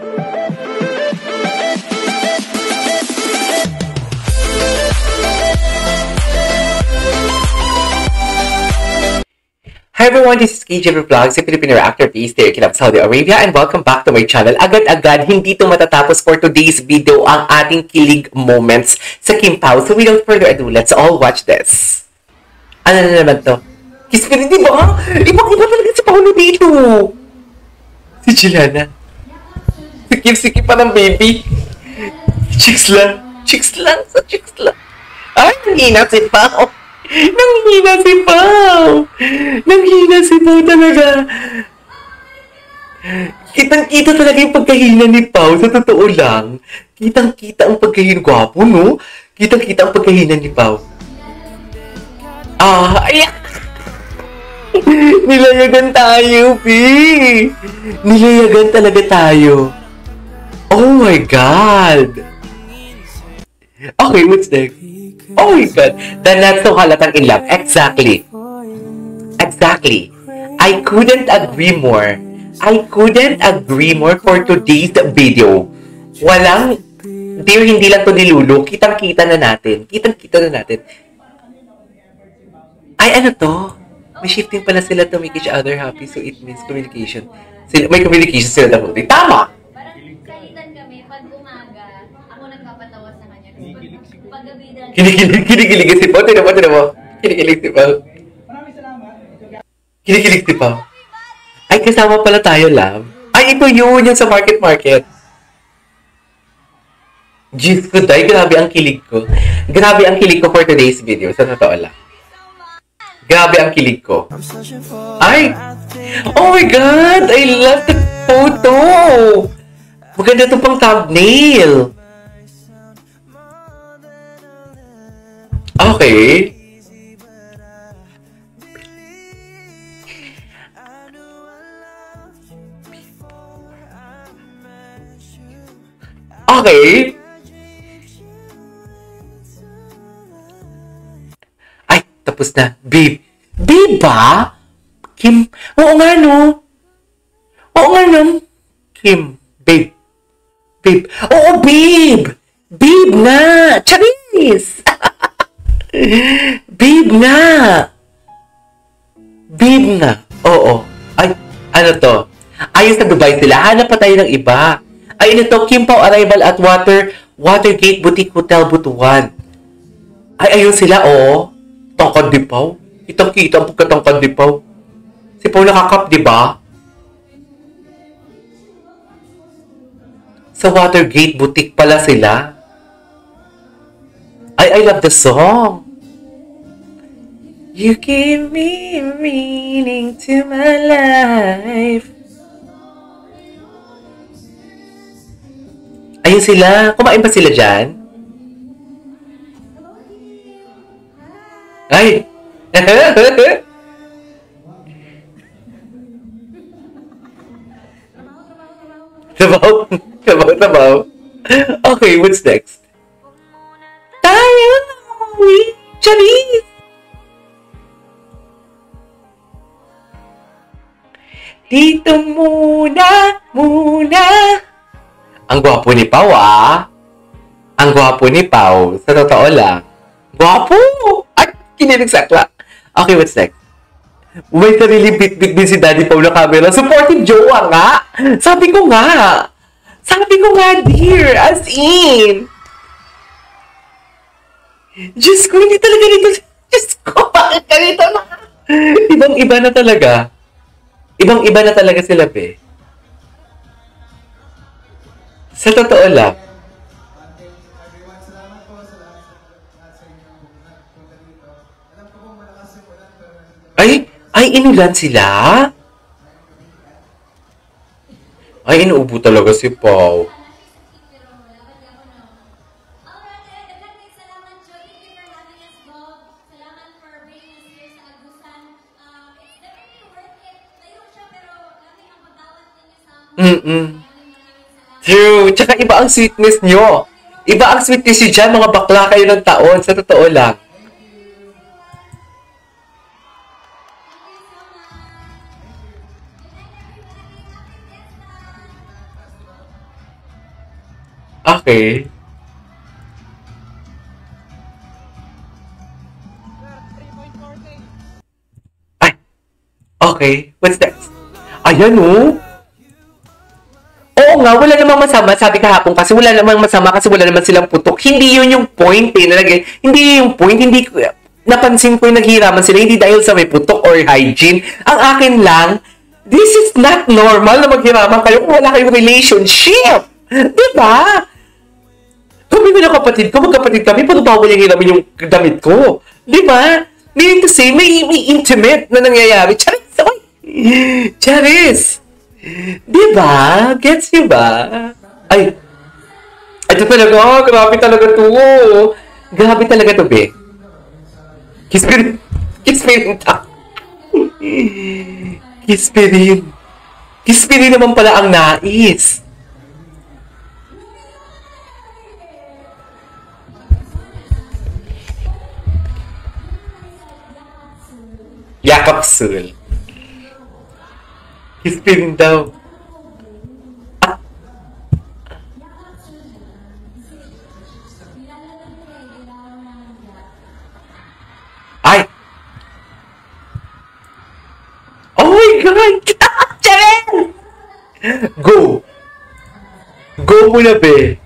Hi everyone, this is KJ Vlogs, a Filipino actor based here in Saudi Arabia, and welcome back to my channel. Agad-agad, hindi ito matatapos for today's video ang ating kilig moments sa Kim Pao. So without further ado, let's all watch this. Ano na naman to? Kiss me rin, di ba? Ibang-iba talaga si Paolo dito. Si Juliana. Sikip-sikip pa ng baby. Chicks lang. Chicks lang. Sa chicks lang. Ay, nanghina si Pao. Nanghina si Pao. Nanghina si Pao talaga. Kitang-kita talaga yung pagkahina ni Pao. Sa totoo lang. Kitang-kita ang pagkahina. Gwapo, no? Kitang-kita ang pagkahina ni Pao. Ayan. Nilayagan tayo, P. Nilayagan talaga tayo. Oh my God. Okay, what's next? Oh my God. The not so halatang in love. Exactly. Exactly. I couldn't agree more. I couldn't agree more for today's video. Walang, dear, hindi lang to ni Lulu. Kitang-kita na natin. Kitang-kita na natin. Ay, ano to? May shifting pala sila to make each other happy, so it means communication. May communication sila na puti. Tama! Parang kalitan kami, pag umaga, ako nagpapatawa sa kanya. Pag gabi na... Kinikilig si Pao. Tinan mo. Kinikilig si Pao. Kinikilig si Pao. Ay, kasama pala tayo, love. Ay, ito yun, yung sa market. Diyos ko, day, grabe ang kilig ko. Grabe ang kilig ko for today's video, sa totoo lang. Grabe ang kilig ko. Ay! Oh my God! I love the photo! Maganda ito pang thumbnail. Okay. Okay. Ay, tapos na. Babe. Babe ba? Kim. Oo nga, no? Oo nga, no? Kim. Babe. Babe. Oo, babe. Babe nga. Charis. Babe nga. Babe nga. Oo. Ay, ano to? Ayos na Dubai sila. Hanap pa tayo ng iba. Ay, ano to? Kim Pao arrival at Watergate Boutique Hotel Butuan. Ay, ayun sila, oo. Tangkad di Pao. Kitang-kita ang pagkatangkad di Pao. Si Pao nakakap, di ba? Sa Watergate Boutique pala sila. I love the song. You give me meaning to my life. Ayun sila. Kumain ba sila dyan? Ay! Sabaw. Okay, what's next? Tayo! Charis! Dito muna! Ang gwapo ni Pao, ah! Ang gwapo ni Pao. Sa totoo lang. Gwapo! Ay, kinilig sakla. Okay, what's next? May sarili bit-bit din si Daddy Pao na camera. Supportive jowa nga! Sabi ko nga, dear! As in! Diyos ko, hindi talaga nito. Diyos ko, bakit ganito na? Ibang-iba na talaga. Ibang-iba na talaga sila, be. Sa totoo lang. Ay, inulan sila? Ay, inuubo talaga si Pao. True. Tsaka iba ang sweetness nyo. Iba ang sweetness nyo dyan, mga bakla kayo ng taon. Sa totoo lang. Okay. Ay! Okay. What's next? Ayan, oh! Oo nga, wala namang masama. Sabi kahapon kasi wala namang masama kasi wala naman silang putok. Hindi yun yung point eh. Hindi yun yung point. Hindi ko, napansin ko yung naghihiraman sila. Hindi dahil sa may putok or hygiene. Ang akin lang, this is not normal na maghiraman kayo kung wala kayong relationship. Diba? Kami na kapatid ko, magkapatid kami, paano ba wala hiramin yung damit ko? Diba? Meaning to say, may intimate na nangyayari. Charis! Oy! Charis! Diba? Gets nyo ba? Ay! Ito talaga, grabe talaga to. Grabe talaga to, be. Kiss me rin. Kiss me rin. Kiss me rin. Kiss me rin naman pala ang nais. Yakapsul. Kiss me rin daw. Ay! Oh my God! Charen! Go! Go muna, be!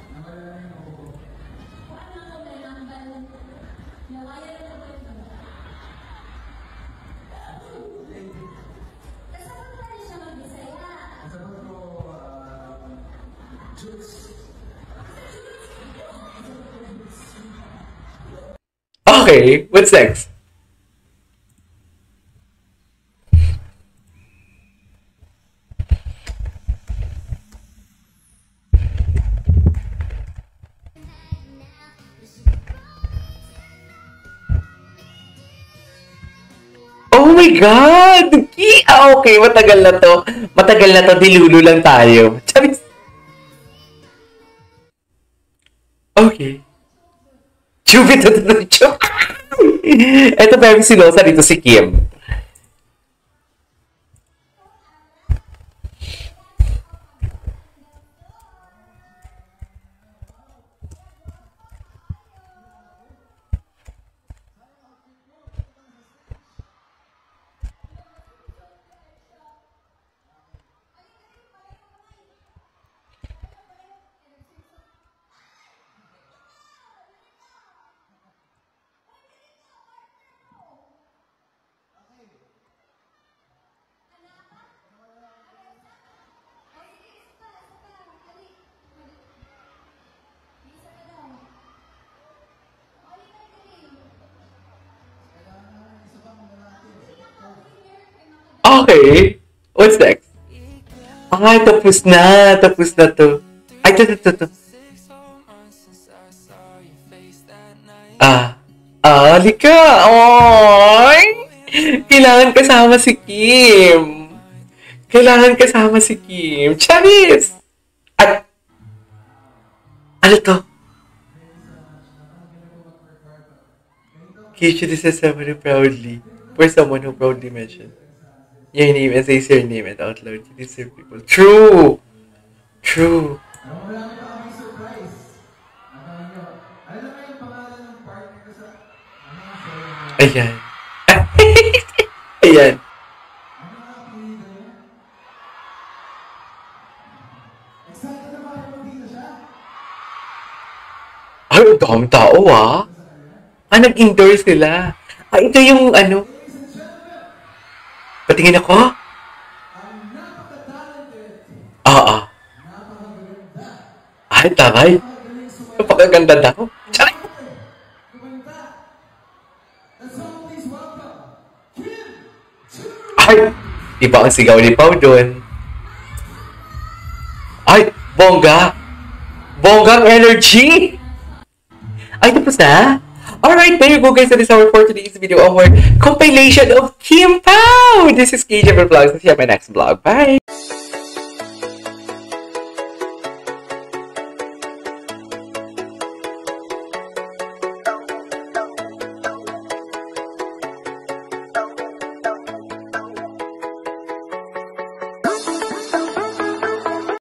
Okay, what's next? Oh my God! Okay, matagal na to. Matagal na to, dilulo lang tayo. Charis. Okay. Chubit na to, chubit. Ito pa yung silosa dito si Kim. Okay. What's next? Ay, tapos na. Tapos na to. Ay, to. Halika. Oy! Kailangan kasama si Kim. Kailangan kasama si Kim. Charis! At, ano to? Kishu, this is someone who proudly, for someone who proudly mentioned your name and says your name and out loud. You deserve people. True! True. Ayan. Ayan. Ay, ang daming tao ah. Nag-indoor sila. Ito yung ano. Patingin ako? Ay, taray. Napakaganda daw. Charay! Ay! Iba ang sigaw ni Pao doon. Ay! Bongga! Bonggang energy! Ay, tapos na? Alright, there you go guys. That is our for today's video, our compilation of Kim Pao! This is KJ Vlogs. See you on my next vlog. Bye!